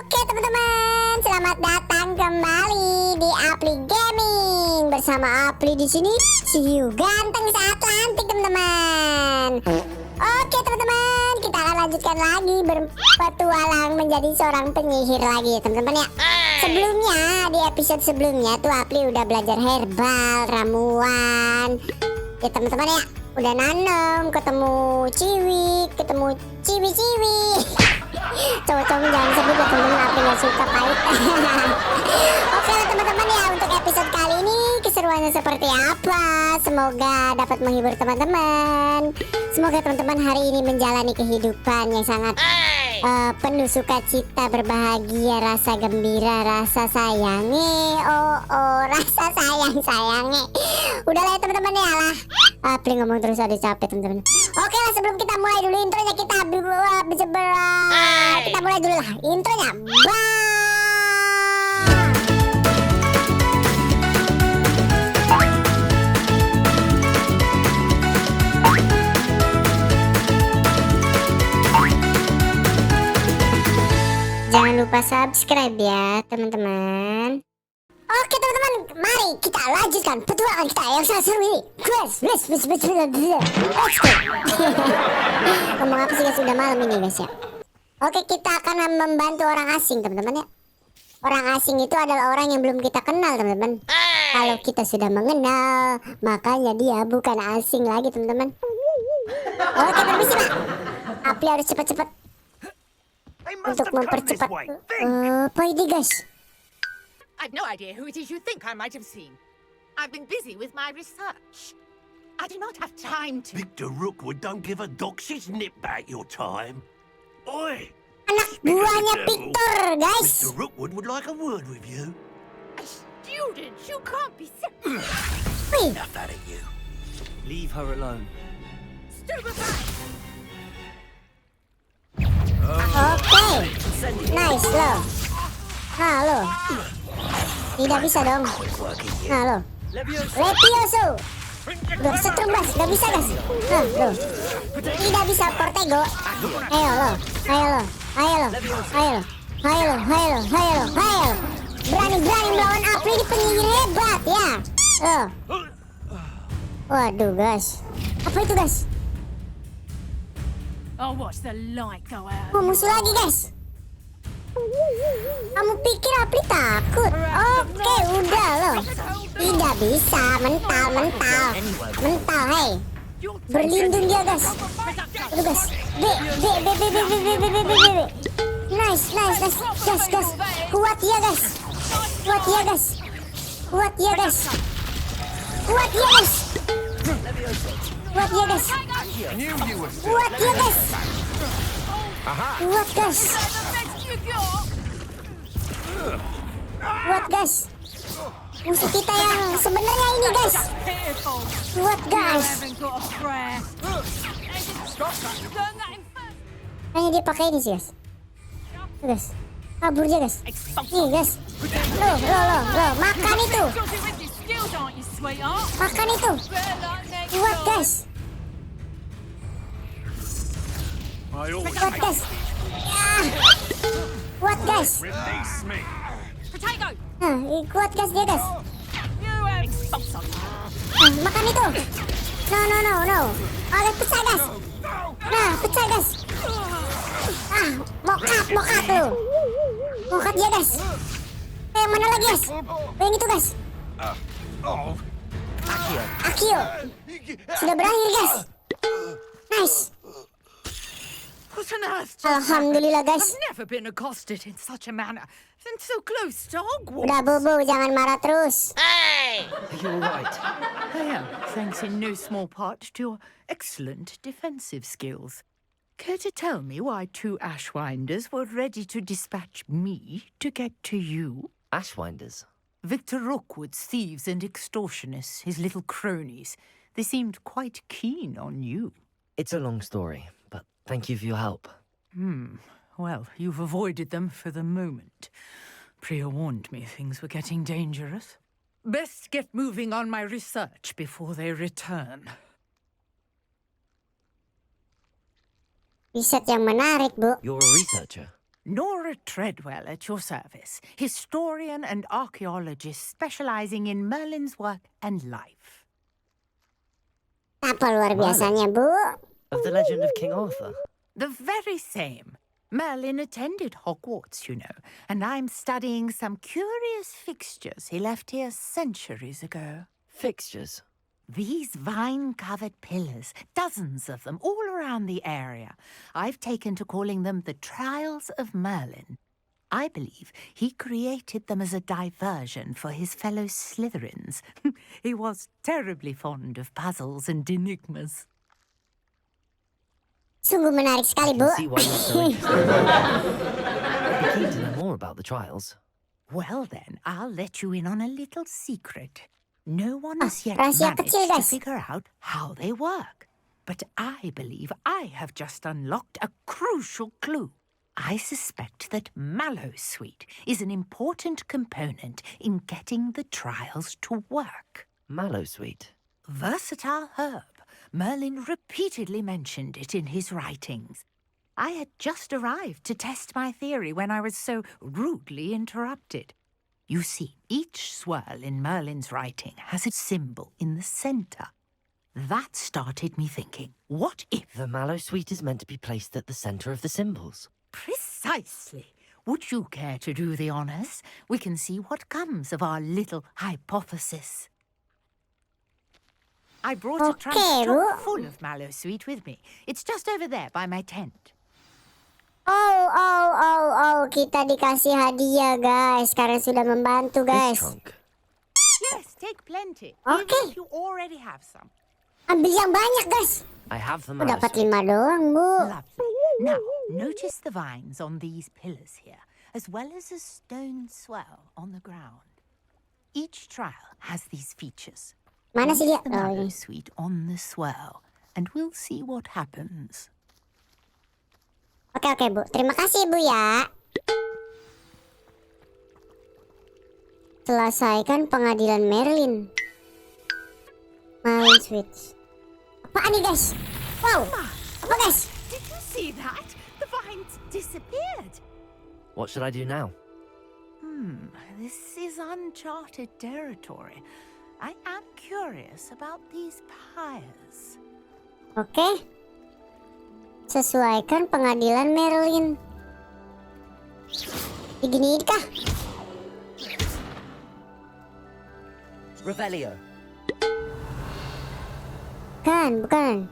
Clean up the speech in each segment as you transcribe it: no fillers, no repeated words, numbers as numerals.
Oke teman-teman, selamat datang kembali di Apli Gaming bersama Apli di sini, si hiu ganteng se-Atlantik teman-teman. Oke teman-teman, kita akan lanjutkan lagi berpetualang menjadi seorang penyihir lagi ya teman-teman ya. Sebelumnya di episode sebelumnya tuh Apli udah belajar herbal, ramuan ya teman-teman ya. Udah nanam, ketemu ciwi-ciwi. Cowok-cowok jangan sebut ya teman-teman, Apli gak suka pahit. Oke lah teman-teman ya, untuk episode kali ini keseruannya seperti apa? Semoga dapat menghibur teman-teman. Semoga teman-teman hari ini menjalani kehidupan yang sangat penuh sukacita, berbahagia, rasa gembira, rasa sayangi. Rasa sayangi. Udahlah ya teman-teman ya lah. Apli ngomong terus ada capek teman-teman. Oke lah, sebelum kita mulai dulu intronya, kita mulai dulu lah intronya. Jangan lupa subscribe ya teman-teman. Oke teman-teman, mari kita lanjutkan petualangan kita yang sangat seru ini. Let's go. Ngomong apa sih guys, udah malam ini guys ya. Oke, kita akan membantu orang asing teman-teman ya. Orang asing itu adalah orang yang belum kita kenal teman-teman. Kalau kita sudah mengenal, makanya dia bukan asing lagi teman-teman. Oke, permisi pak. Apli harus cepat-cepat untuk mempercepat. Apa ini guys? I've no idea who it is you think I might have seen. I've been busy with my research. I do not have time to... Victor Rookwood don't give a doxy's nip back your time. Oi! Anak buahnya Victor, guys. Mr. Rookwood would like a word with you. A student? You can't be so... Enough out of you. Leave her alone. Stupefying! Oke, nice lo. Nah lo, tidak bisa dong. Nah lo, Levioso. Udah setrum gas, gak bisa gas. Nah lo, tidak bisa Portego. Ayo lo. Berani melawan Apli di penyihir hebat ya. Lo. Waduh gas, apa itu gas? I'll watch the light go out. Oh, musuh lagi guys. Kamu pikir Apli takut? Oke, udah loh. Tidak bisa, mental, hei. Berlindung dia guys. Aduh guys. B. Nice. Gas. Kuat ya guys. Kuat ya guys. Musuh kita yang sebenarnya ini guys. Kuat guys. Hanya dia pakai ini sih guys. Guys, kabur dia guys. Nih guys. Lo. Makan itu. Kuat guys. Kuat guys. Kuat guys dia guys. Makan itu. No. Pecah guys. Pecah guys. Mokat lu. Mokat dia guys. Yang mana lagi guys? Yang itu guys. Akio. Sudah berakhir guys. Nice. What on earth? Alhamdulillah guys. I've never been accosted in such a manner and so close to Hogwarts. Udah bobo, jangan marah terus. Hey! Are you alright? I am, thanks in no small part to your excellent defensive skills. Care to tell me why two Ashwinders were ready to dispatch me to get to you? Ashwinders? Victor Rookwood's thieves and extortionists, his little cronies. They seemed quite keen on you. It's a long story, but thank you for your help. Well, you've avoided them for the moment. Priya warned me things were getting dangerous. Best get moving on my research before they return. Riset yang menarik, Bu. You're a researcher? Nora Treadwell at your service, historian and archaeologist specializing in Merlin's work and life. Apa luar biasanya, Bu? Of the legend of King Arthur. The very same. Merlin attended Hogwarts, you know, and I'm studying some curious fixtures he left here centuries ago. Fixtures. These vine-covered pillars, dozens of them all around the area. I've taken to calling them the Trials of Merlin. I believe he created them as a diversion for his fellow Slytherins. He was terribly fond of puzzles and enigmas. Sungguh menarik sekali, Bu. I can see why you're so interested. I'd be keen to know more about the trials. Well then, I'll let you in on a little secret. No one has yet rahasia managed kecil, to guys. figure out how they work. But I believe I have just unlocked a crucial clue. I suspect that Mallowsweet is an important component in getting the trials to work. Mallowsweet. Versatile herb. Merlin repeatedly mentioned it in his writings. I had just arrived to test my theory when I was so rudely interrupted. You see, each swirl in Merlin's writing has a symbol in the center. That started me thinking, what if... The Mallowsweet is meant to be placed at the center of the symbols. Precisely. Would you care to do the honors? We can see what comes of our little hypothesis. I brought a trunk Okay, chock Bu. full of Mallowsweet with me. It's just over there by my tent. Oh, kita dikasih hadiah, guys, karena sudah membantu, This guys. trunk. Yes, take plenty. Okay. Even if you already have some. Ambil yang banyak, guys. I have the Oh, dapat Mallowsweet. 5 doang, Bu. Lovely. Now, notice the vines on these pillars here, as well as a stone swell on the ground. Each trial has these features. Mana sih dia? Place the Oh, ini. Mallowsweet on the swell, and we'll see what happens. Oke, Bu. Terima kasih, Bu, ya. Selesaikan pengadilan Merlin. Main switch. Apaan nih, guys? Wow. Apa, guys? Did you see that? The vines disappeared. What should I do now? This is uncharted territory. I am curious about these pyres. Oke. Sesuaikan pengadilan Merlin. Begini kah? Revelio. Bukan.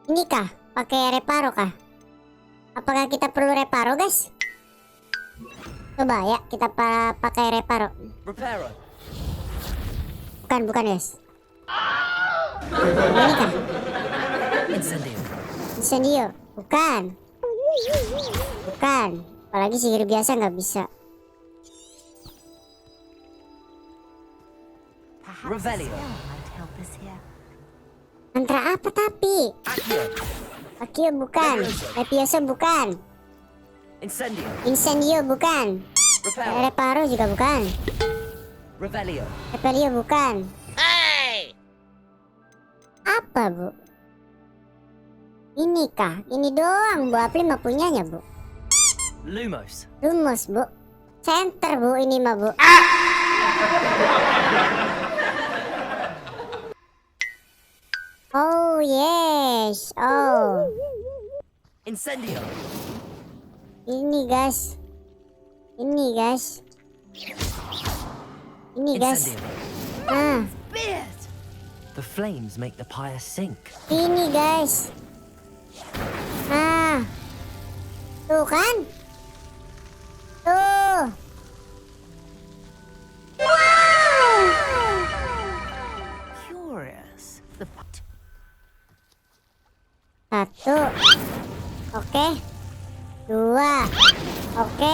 Ini kah? Pakai reparo kah? Apakah kita perlu reparo, guys? Coba ya, kita pakai reparo. Reparo. Bukan, guys. Ini kah? Incendio. Incendio. Bukan. Apalagi sihir biasa nggak bisa. Perhaps a Revelio. spell might help us here. Mantra apa tapi? Accio. Akio bukan. Epioso bukan. Incendio. Incendio bukan. Reparo. Reparo juga bukan. Revelio. Repelio bukan. Apa, Bu? Ini kah? Ini doang, Bu. Apli mah punyanya, Bu. Lumos. Lumos, Bu. Center, Bu. Ini mah, Bu. Oh, yes. Oh. Incendio. Ini, guys. Ini, guys. Incendio. Ah, Beard! The flames make the pyre sink. ini, guys. Ah. Tuh kan? Tuh. Curious. The pot. Satu. Oke. Dua. Oke.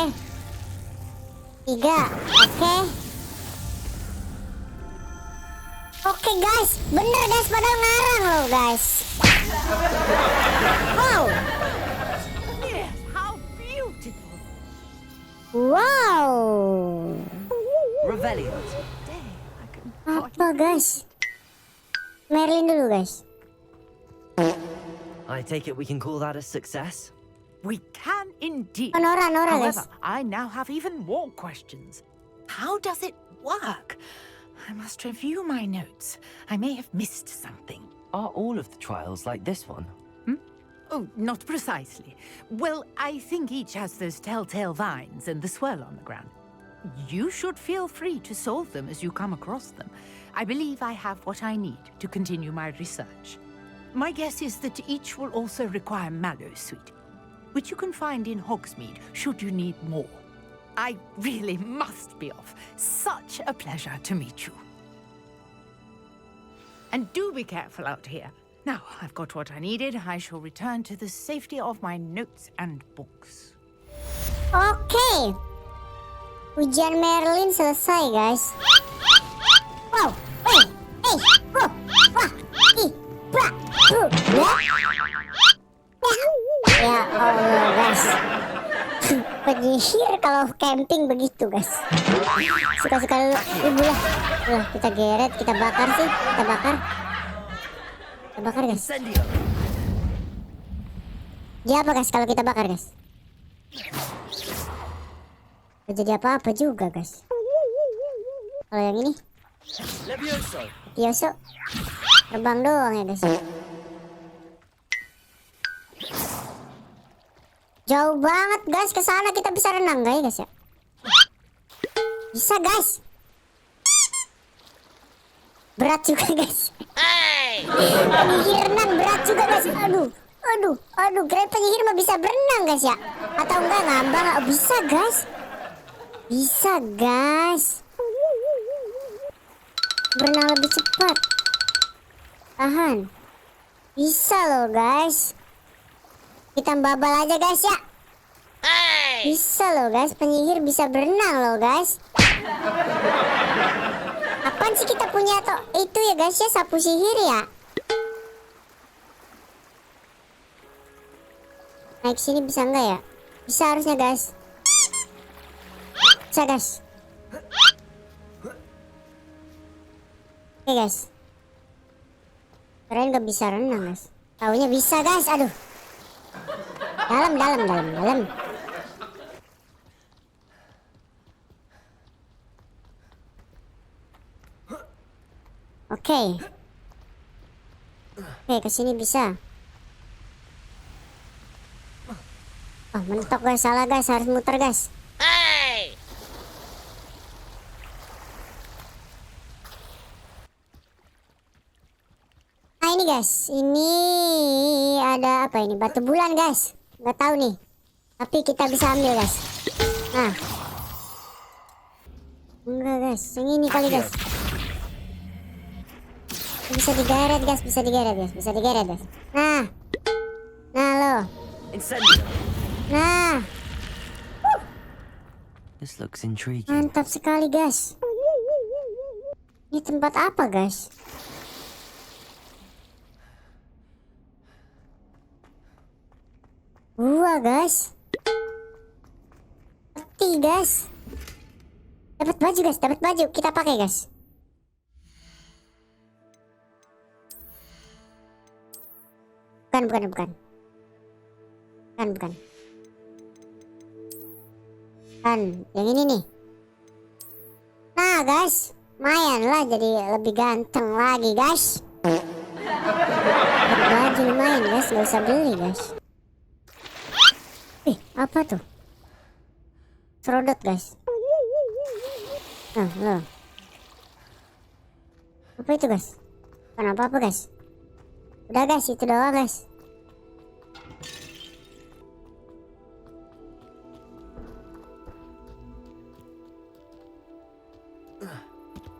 Tiga. Oke. Oke, guys. Bener, guys. Padahal ngarang loh, guys. Wow. Yes, how beautiful. Wow. Revelio. Day, I can Apa, guys? Merlin dulu, guys. I I take it we can call that a success? We can indeed. Oh, Nora, guys. However, I now have even more questions. How does it work? I must review my notes. I may have missed something. Are all of the trials like this one? Oh, not precisely. Well, I think each has those telltale vines and the swirl on the ground. You should feel free to solve them as you come across them. I believe I have what I need to continue my research. My guess is that each will also require mallow sweet, which you can find in Hogsmeade should you need more. I really must be off. Such a pleasure to meet you. And do be careful out here. Now, I've got what I needed. I shall return to the safety of my notes and books. Oke. Ujian Merlin selesai, guys. Wow. Wah, ih, bra, ya. Ya Allah, guys. Penyihir kalau camping begitu, guys. Suka-suka dulu. Ibu lah. Kita geret, kita bakar sih. Kita bakar, guys. Dia apa, guys, kalau kita bakar, guys? Gak jadi apa-apa juga, guys. Kalau yang ini Yoso terbang doang ya, guys. Jauh banget, guys, ke sana. Kita bisa renang gak ya, guys ya? Bisa, guys. Berat juga, guys. Penyihir renang berat juga, guys. Aduh, kira penyihir mah bisa berenang, guys ya? Atau enggak ngambang? Bisa, guys. Bisa, guys. Berenang lebih cepat. Tahan. Bisa loh, guys. Kita babal aja, guys ya. Bisa loh, guys. Penyihir bisa berenang loh, guys. Apaan sih kita punya itu ya, guys ya, sapu sihir ya? Naik sini bisa enggak ya? Bisa harusnya, guys. Bisa, guys. Oke, guys. Keren gak bisa renang, guys. Taunya bisa, guys. Aduh. Dalam. Oke, kesini bisa. Oh, mentok, guys. Salah, guys. Harus muter, guys. Nah, ini, guys. Ini ada apa ini? Batu bulan, guys. Nggak tahu nih. Tapi kita bisa ambil, guys. Nah. Enggak, guys. Yang ini kali, guys. Bisa digeret, guys. Bisa digeret, guys. Nah. Nah, lo. Nah. This looks intriguing. Mantap sekali, guys. Ini tempat apa, guys? Gua, guys. Peti, guys. Dapat baju, guys. Dapat baju. Kita pakai, guys. Bukan. Yang ini nih. Nah, guys. Lumayan lah, jadi lebih ganteng lagi, guys. Dapat baju lumayan, guys. Gak usah beli, guys. Apa tuh? Serodot, guys. Nah, loh. Apa itu, guys? Bukan apa-apa, guys. Udah, guys, itu doang, guys.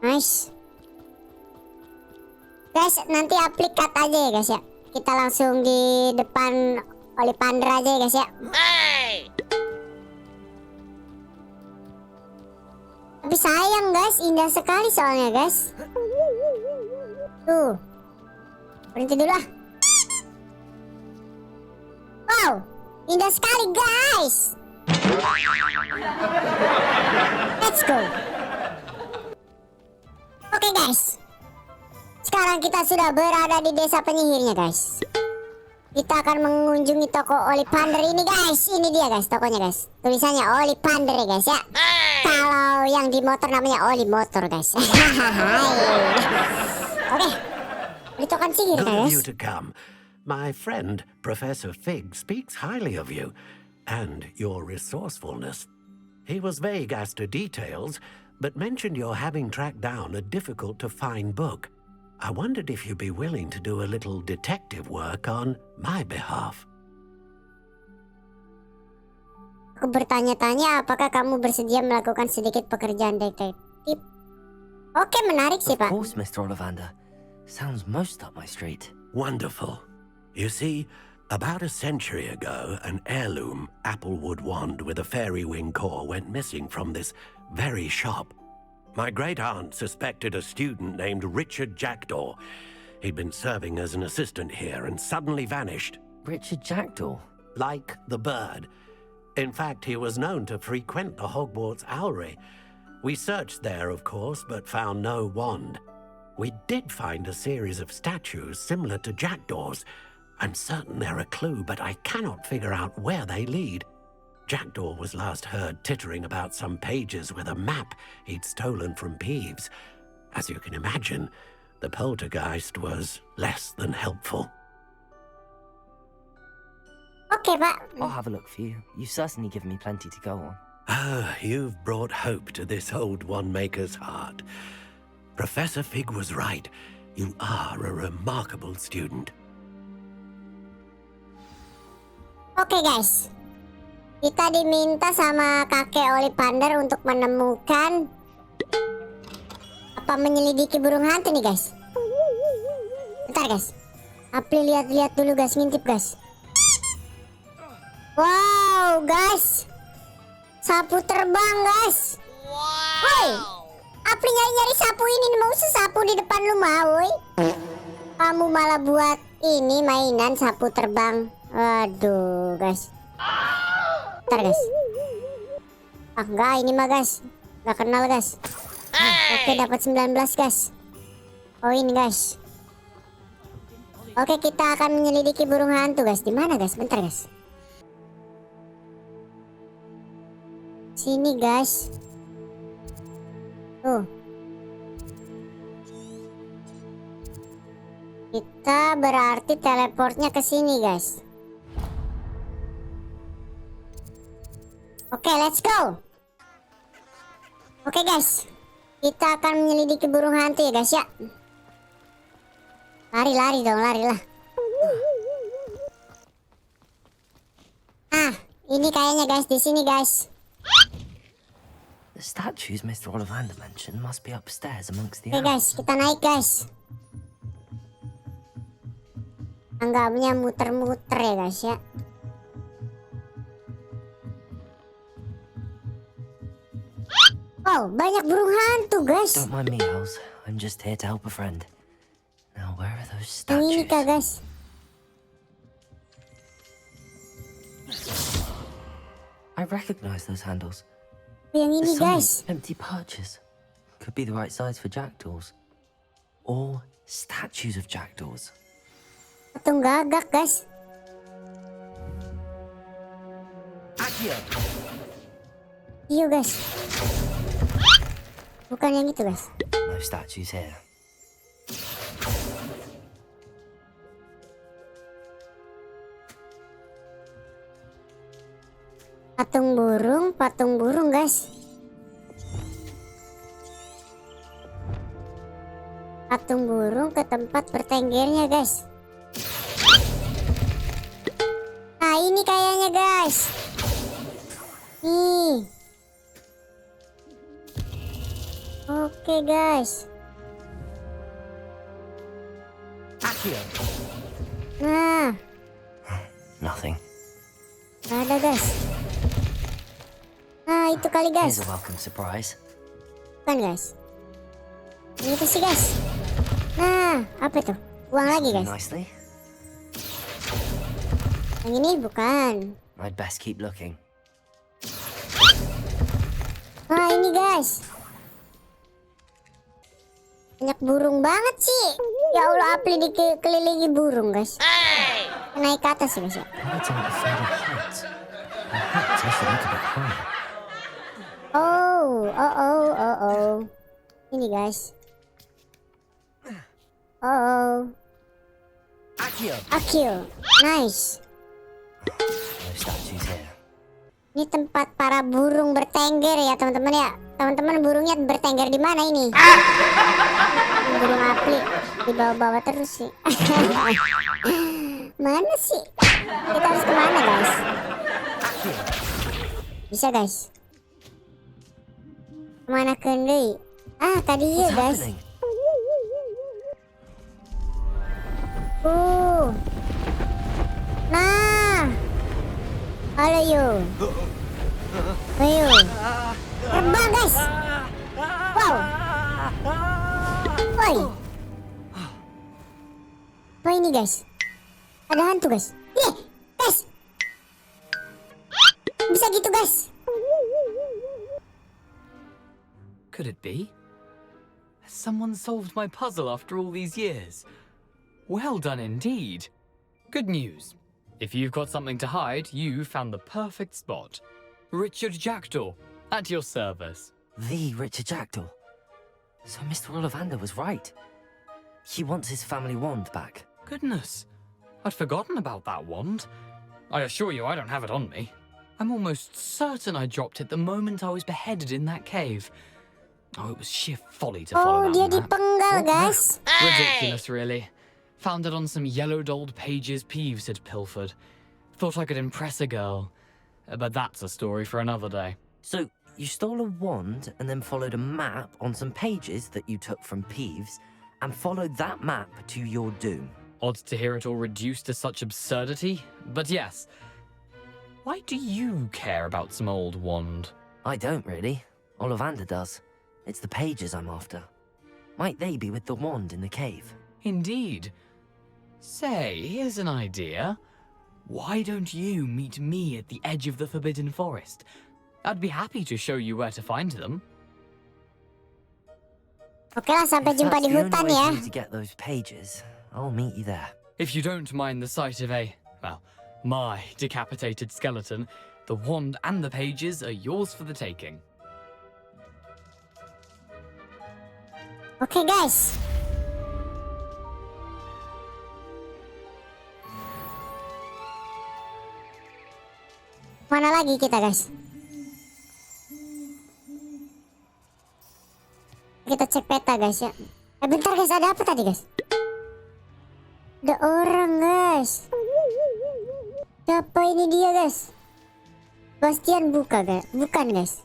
Nice. Guys, nanti Apli cut aja ya, guys ya. Kita langsung di depan Oli Pander aja ya, guys ya. Tapi sayang, guys, indah sekali soalnya, guys. Tuh. Berhenti dulu ah. Wow, indah sekali, guys. Let's go. Oke, guys. Sekarang kita sudah berada di desa penyihirnya, guys. Kita akan mengunjungi toko Olipander ini guys. Ini dia guys tokonya guys. Tulisannya Olipander ya guys ya. Kalau yang di motor namanya Oli Motor guys. Oke. Ini token sihir Good of guys. you to come. My friend, Professor Fig, speaks highly of you and your resourcefulness. He was vague as to details, but mentioned your having tracked down a difficult-to-find book. I wondered if you'd be willing to do a little detective work on my behalf. Aku bertanya-tanya apakah kamu bersedia melakukan sedikit pekerjaan detektif. Oke, menarik sih, Of Pak. course, Mr. Ollivander. Sounds most up my street. Wonderful. You see, about a century ago, an heirloom applewood wand with a fairy wing core went missing from this very shop. My great-aunt suspected a student named Richard Jackdaw. He'd been serving as an assistant here and suddenly vanished, Richard Jackdaw? like the bird. In fact, he was known to frequent the Hogwarts Owlery. We searched there, of course, but found no wand. We did find a series of statues similar to Jackdaw's. I'm certain they're a clue, but I cannot figure out where they lead. Jackdaw was last heard tittering about some pages with a map he'd stolen from Peeves. As you can imagine, the poltergeist was less than helpful. Oke, Pak. I'll have a look for you. You've certainly given me plenty to go on. Ah, you've brought hope to this old one-maker's heart. Professor Fig was right. You are a remarkable student. Oke, guys. Kita diminta sama kakek Olipander untuk menemukan menyelidiki burung hantu nih, guys. Bentar, guys. Apli lihat-lihat dulu, guys. Ngintip, guys. Wow, guys. Sapu terbang, guys. Woi, Apli nyari-nyari sapu ini. Mau sapu di depan rumah, woi. Kamu malah buat ini mainan sapu terbang. Waduh, guys. Bentar, guys. Ah, enggak, ini mah, guys. Enggak kenal, guys. Oke, dapat 19, guys. Koin, guys. Oke, kita akan menyelidiki burung hantu, guys. Di mana, guys? Bentar, guys. Sini, guys. Tuh. Kita berarti teleportnya ke sini, guys. Oke, let's go. Oke, guys. Kita akan menyelidiki burung hantu ya, guys ya. Lari dong, larilah. Ah, ini kayaknya, guys, di sini, guys. The statues Mr. Ollivander mentioned must be upstairs amongst the Oke, owls. guys, kita naik, guys. Tangganya muter-muter ya, guys ya. Wow, banyak burung hantu, guys. Don't mind me, owls. I'm just here to help a friend. Now, where are those Yang ini statues? kah, guys? I recognize those handles. Yang ini, There's some guys. empty perches. Could be the right size for jackdaws. Or statues of jackdaws. Patung gagak, guys. Iya, guys. Bukan yang itu, guys. No statues here. Patung burung, guys. Patung burung ke tempat bertenggernya, guys. Nah, ini kayaknya, guys. Nih. Oke, guys. Nah, Nothing. nggak ada, guys. Nah, itu kali, guys. Here's a welcome surprise. Bukan, guys. Ini tuh sih, guys. Nah, apa itu? Uang lagi, guys. Nicely. Yang ini bukan. I'd best keep looking. Nah, ini, guys. Banyak burung banget sih. Ya Allah, Apli dikelilingi burung, guys. Naik ke atas ya guys ya. Birds aren't afraid of heights. Perhaps I should look a bit higher. Oh. Ini guys. Oh. Akio. Nice. No statues here. Ini tempat para burung bertengger ya teman-teman ya. Teman-teman burungnya bertengger di mana ini? Burung apli di bawah-bawah terus sih. Mana sih? Kita harus kemana guys? Bisa guys. Kemana kendai? Ah tadi ya What's guys. happening? Nah. Halo yo. Ayo. Terbang guys. Wow. Woi. Apa ini guys? Ada hantu guys. Guys. Bisa gitu guys. Could it be? Has someone solved my puzzle after all these years? Well done indeed. Good news. If you've got something to hide, you found the perfect spot. Richard Jackdaw, at your service. The Richard Jackdaw. So Mr. Ollivander was right. He wants his family wand back. Goodness, I'd forgotten about that wand. I assure you I don't have it on me. I'm almost certain I dropped it the moment I was beheaded in that cave. Oh, it was sheer folly to follow Oh, that dia map. dipenggal guys. Ridiculous, really. Found it on some yellowed old pages Peeves had pilfered. Thought I could impress a girl. But that's a story for another day. So you stole a wand and then followed a map on some pages that you took from Peeves and followed that map to your doom. Odd to hear it all reduced to such absurdity, but yes. Why do you care about some old wand? I don't really. Ollivander does. It's the pages I'm after. Might they be with the wand in the cave? Indeed. Say, here's an idea. Why don't you meet me at the edge of the Forbidden Forest? I'd be happy to show you where to find them. Oke lah, sampai If jumpa that's di the only hutan way ya. for you to get those pages, I'll meet you there. If you don't mind the sight of my decapitated skeleton, the wand and the pages are yours for the taking. Oke guys. Mana lagi kita guys? Kita cek peta guys ya. Bentar guys, ada apa tadi guys? Ada orang guys. Siapa ini dia guys? Bastian buka guys? Bukan guys.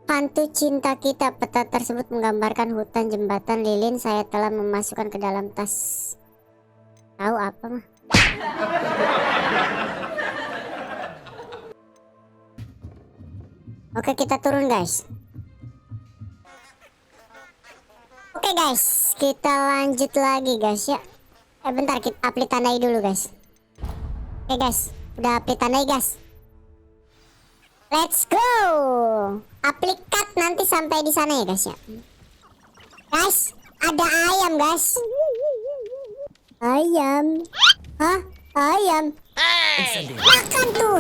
Hantu cinta kita. Peta tersebut menggambarkan hutan, jembatan, lilin. Saya telah memasukkan ke dalam tas. Tahu apa mah? Oke, kita turun guys. Oke guys, kita lanjut lagi guys ya. Bentar, kita Apli tandai dulu guys. Oke guys, udah Apli tandai guys. Let's go. Apli cut nanti sampai di sana ya guys ya. Guys, ada ayam guys. Ayam. Hah? Ayam. Makan tuh.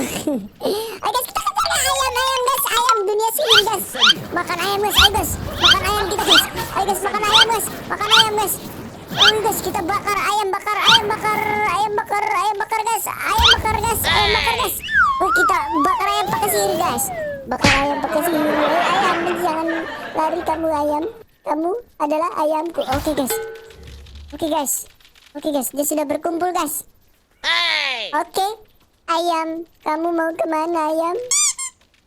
Ayo guys, kita kejar ayam guys. Ayam dunia sihir guys. Makan ayam guys. Ayo guys, makan ayam kita guys. Ayo guys, makan ayam guys. Makan ayam guys. Oh guys, kita bakar ayam bakar guys. Ayam bakar guys. Oh, kita bakar ayam pakai sihir guys. Bakar ayam pakai sihir. Ayam, jangan lari kamu ayam. Kamu adalah ayamku. Oke guys, dia sudah berkumpul guys. Oke, ayam, kamu mau kemana ayam?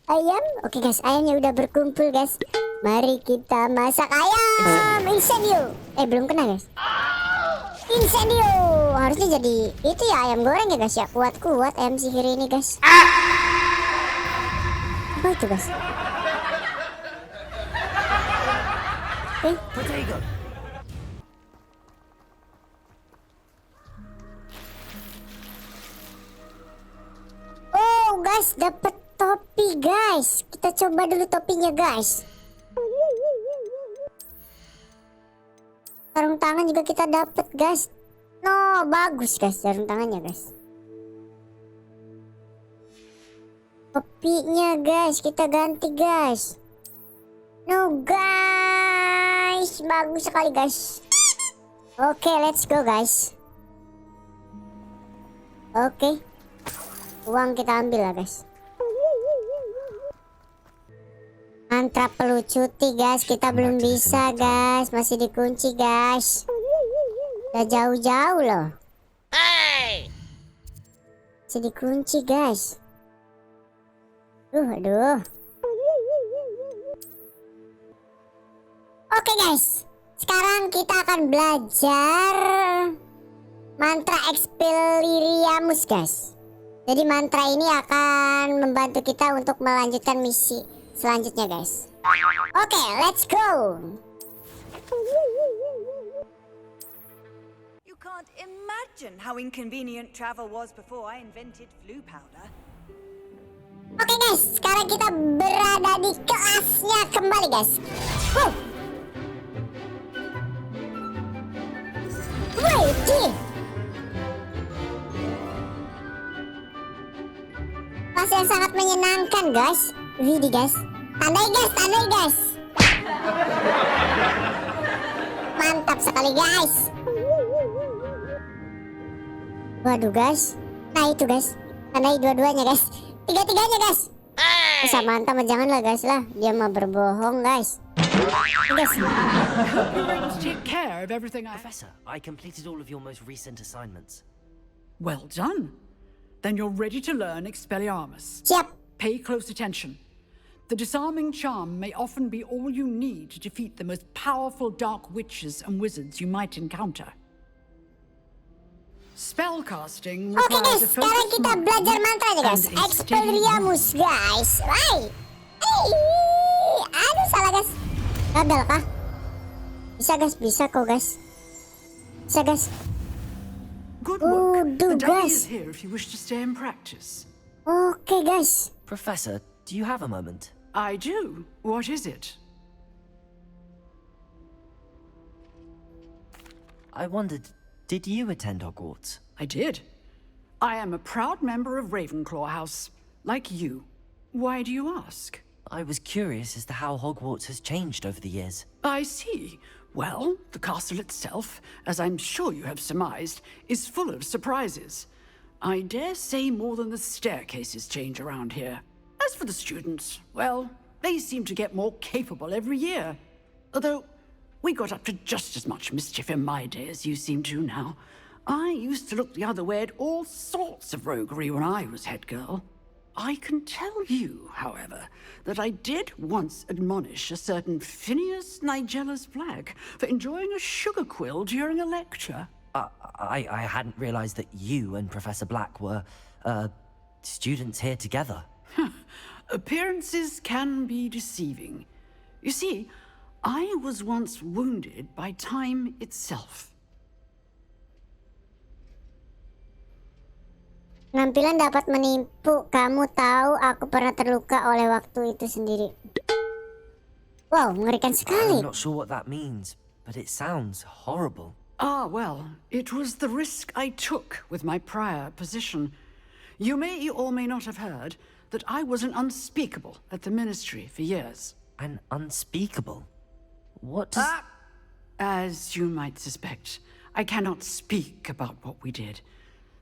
Ayam, oke guys, ayamnya udah berkumpul guys. Mari kita masak ayam. Incendio. Belum kena guys. Incendio. Harusnya jadi itu ya, ayam goreng ya guys ya. Kuat ayam sihir ini guys. Apa itu guys? Potato! Oh guys, dapat topi guys. Kita coba dulu topinya guys. Sarung tangan juga kita dapat guys. No, bagus guys jarum tangannya guys. Topinya guys, kita ganti guys. No guys, bagus sekali guys. Oke, let's go guys. Oke, uang kita ambil lah guys. Mantra pelucuti guys, kita belum bisa guys, masih dikunci guys. Udah jauh-jauh loh. Masih dikunci guys. Aduh. Oke guys, sekarang kita akan belajar mantra expelliarmus guys. Jadi mantra ini akan membantu kita untuk melanjutkan misi selanjutnya guys. Oke, let's go. You can't imagine how inconvenient travel was before I invented flu powder. Oke guys, sekarang kita berada di kelasnya kembali guys. Wih, kelas yang sangat menyenangkan guys. Widih guys, tandai guys. Mantap sekali guys. Waduh guys, nah itu guys, tandai dua-duanya guys. Tiga-tiganya guys. Bisa mantap, janganlah guys lah. Dia mah berbohong guys. Guys. Take care of everything Professor, I completed all of your most recent assignments. Well done. Then you're ready to learn Expelliarmus. Siap. Pay close attention. The disarming charm may often be all you need to defeat the most powerful dark witches and wizards you might encounter. Spellcasting Oke requires guys, a sekarang focused kita mind belajar mantranya guys. and a steady Expelliarmus guys. Aduh salah guys. Gagal kah? Bisa kok guys. Bisa guys. Good work. Udah The dummy guys. is here if you wish to stay and practice. Oke guys. Professor, do you have a moment? I do. What is it? I wondered, did you attend Hogwarts? I did. I am a proud member of Ravenclaw House, like you. Why do you ask? I was curious as to how Hogwarts has changed over the years. I see. Well, the castle itself, as I'm sure you have surmised, is full of surprises. I dare say more than the staircases change around here. As for the students, well, they seem to get more capable every year. Although, we got up to just as much mischief in my day as you seem to now. I used to look the other way at all sorts of roguery when I was head girl. I can tell you, however, that I did once admonish a certain Phineas Nigella's Black for enjoying a sugar quill during a lecture. I hadn't realized that you and Professor Black were, students here together. Appearances can be deceiving. You see, I was once wounded by time itself. Penampilan dapat menipu. Kamu tahu aku pernah terluka oleh waktu itu sendiri. Wow, mengerikan sekali. I'm not sure what that means, but it sounds horrible. Ah, well, it was the risk I took with my prior position. You may or may not have heard that I was an unspeakable at the ministry for years. An unspeakable? What does... As you might suspect, I cannot speak about what we did.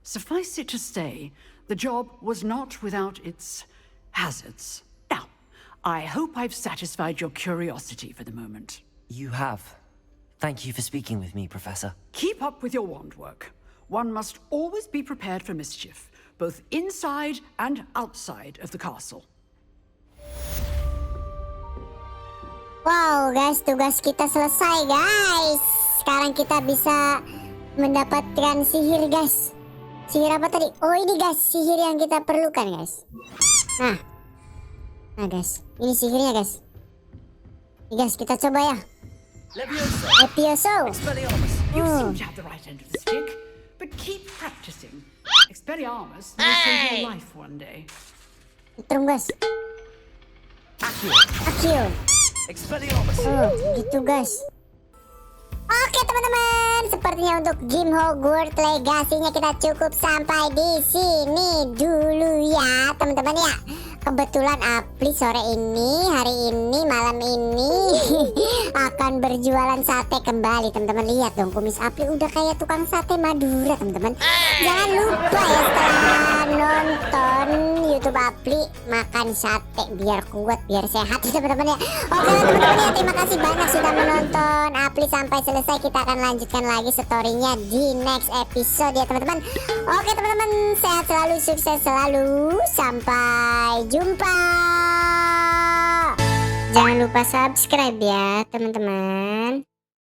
Suffice it to say, the job was not without its hazards. Now, I hope I've satisfied your curiosity for the moment. You have. Thank you for speaking with me, Professor. Keep up with your wand work. One must always be prepared for mischief, both inside and outside of the castle. Wow guys, tugas kita selesai guys. Sekarang kita bisa mendapatkan sihir guys. Sihir apa tadi? Oh ini guys, sihir yang kita perlukan guys. Nah guys, ini sihirnya guys. Ini guys, kita coba ya. Levioso. You seem to have the right end of the stick, but keep practicing. Expelliarmus may save your life one day. Hitrum guys. Akio. Expelliarmus. Oh gitu guys. Oke teman-teman, sepertinya untuk game Hogwarts Legacy-nya kita cukup sampai di sini dulu ya teman-teman ya. Kebetulan Apli sore ini, hari ini, malam ini akan berjualan sate kembali teman-teman. Lihat dong kumis Apli udah kayak tukang sate Madura teman-teman. Jangan lupa ya setelah nonton YouTube Apli makan sate biar kuat, biar sehat teman-teman ya. Oke teman-teman ya, terima kasih banyak sudah menonton Apli sampai selesai. Kita akan lanjutkan lagi story-nya di next episode ya teman-teman. Oke teman-teman, sehat selalu, sukses selalu, sampai jumpa. Jangan lupa subscribe ya teman-teman.